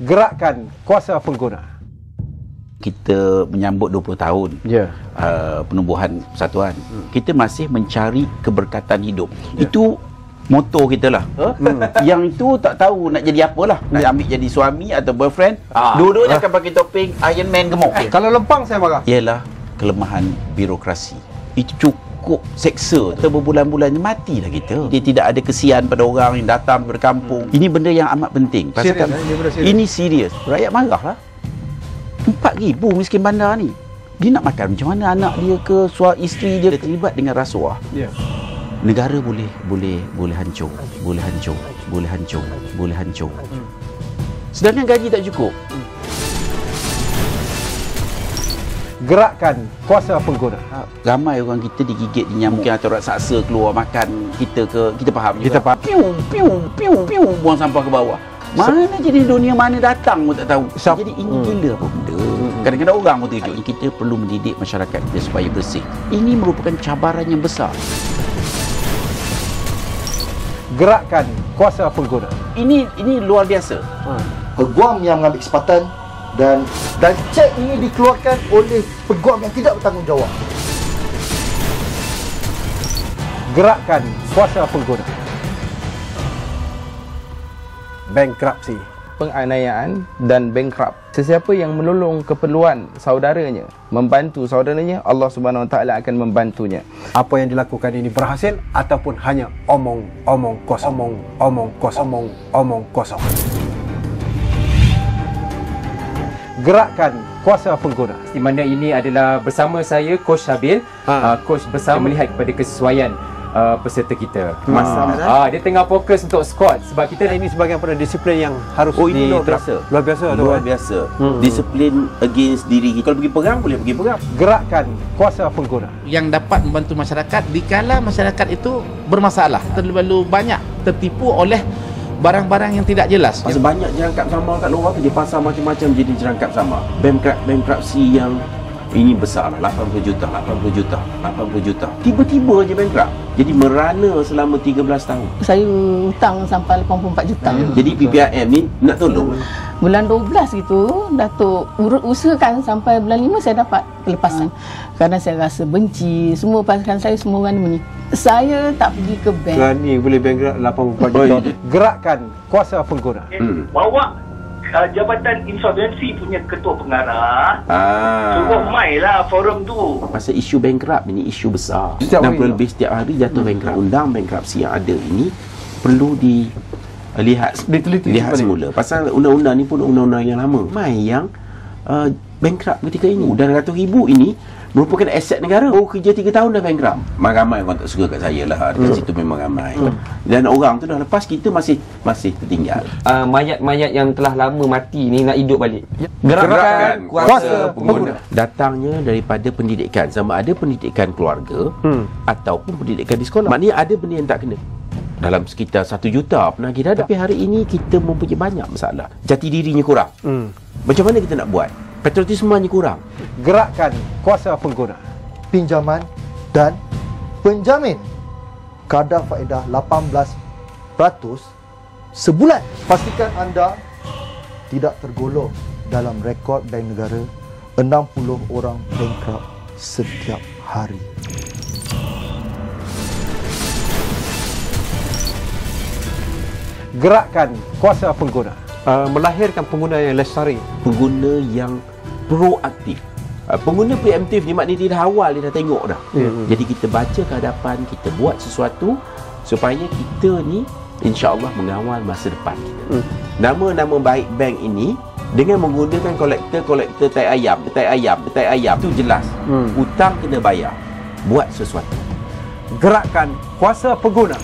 Gerakan Kuasa Pengguna. Kita menyambut 20 tahun penubuhan persatuan. Kita masih mencari keberkatan hidup. Itu moto kita lah. Yang itu tak tahu nak jadi apalah. Nak ambil jadi suami atau boyfriend. Dua-duanya akan pakai topeng Iron Man gemuk. Kalau lempang saya marah. Ialah kelemahan birokrasi. Itu cukup seksa. Kita berbulan-bulan matilah kita. Dia tidak ada kesian pada orang yang datang dari kampung. Ini benda yang amat penting. Serius, ini serius. Rakyat marahlah. 4,000 miskin bandar ni. Dia nak makan macam mana anak dia ke isteri dia terlibat dengan rasuah. Negara boleh hancur, boleh hancur. Sedangkan gaji tak cukup. Gerakan Kuasa Pengguna. Ramai orang kita digigit di nyamuk atau raksasa keluar makan kita ke, kita faham juga. Kita faham. Piu, buang sampah ke bawah. Mana jadi dunia mana datang pun tak tahu. Jadi ini gila apa benda. Kadang-kadang orang pun terkejut. Kita perlu mendidik masyarakat kita supaya bersih. Ini merupakan cabaran yang besar. Gerakan Kuasa Pengguna. Ini luar biasa. Peguam yang mengambil kesempatan dan cek ini dikeluarkan oleh peguam yang tidak bertanggungjawab. Gerakan Kuasa Pengguna. Bankruptcy. Penganiayaan dan bankrupt. Sesiapa yang menolong keperluan saudaranya, membantu saudaranya, Allah Subhanahu Wa Taala akan membantunya. Apa yang dilakukan ini berhasil ataupun hanya omong kosong. Gerakan Kuasa Pengguna. Di mana ini adalah bersama saya Coach Syabil. Coach bersama melihat kepada kesesuaian peserta kita. Dia tengah fokus untuk squad sebab kita ini sebahagian pada disiplin yang harus ini luar biasa. Luar biasa. Disiplin against diri kita. Kalau pergi perang boleh pergi perang. Gerakan Kuasa Pengguna. Yang dapat membantu masyarakat dikala masyarakat itu bermasalah, terlalu banyak tertipu oleh barang-barang yang tidak jelas. Masa banyak jerangkap sama kat luar, kerja pasar macam-macam jadi jerangkap sama. Bankruptcy yang ini besar lah, 80 juta. Tiba-tiba je bankrupt. Jadi merana selama 13 tahun. Saya hutang sampai 84 juta. Jadi PPIM ni nak tolong. Bulan 12 gitu, Datuk usahakan sampai bulan 5 saya dapat pelepasan. Kerana saya rasa benci, semua pasukan saya semua orang bunyi. Saya tak pergi ke bank. Berani boleh bankrupt 84 juta. Gerakan Kuasa Pengguna. Bawa Jabatan Insolvensi punya ketua pengarah suruh mai lah forum tu. Masa isu bankrupt ini isu besar. 60 lebih setiap hari jatuh bankrupt. Undang bankruptcy yang ada ini perlu dilihat semula. Pasal undang-undang ni pun undang-undang yang lama. Mai yang bankrupt ketika ini. Dan ratus ribu ini merupakan aset negara. Kerja 3 tahun dah bankrupt. Ramai orang tak suka kat saya lah. Dekat situ memang ramai. Dan orang tu dah lepas, kita masih tertinggal. Mayat-mayat yang telah lama mati ni nak hidup balik. Gerakan Kuasa Pengguna. Datangnya daripada pendidikan. Sama ada pendidikan keluarga ataupun pendidikan di sekolah. Maknanya ada benda yang tak kena. Dalam sekitar 1 juta penagih dadah. Tapi hari ini kita mempunyai banyak masalah. Jati dirinya kurang. Macam mana kita nak buat? Patriotismenya kurang. Gerakan Kuasa Pengguna. Pinjaman dan penjamin. Kadar faedah 18% sebulan. Pastikan anda tidak tergolong dalam rekod bank negara 60 orang bankrupt setiap hari. Gerakan Kuasa Pengguna. Melahirkan pengguna yang lestari. Pengguna yang proaktif. Pengguna preemptif ni maknanya dia dah awal, dia dah tengok dah. Jadi kita baca ke hadapan, kita buat sesuatu supaya kita ni insya-Allah mengawal masa depan kita. Nama-nama baik bank ini dengan menggunakan kolektor tai ayam itu jelas. Hutang kena bayar. Buat sesuatu. Gerakan Kuasa Pengguna.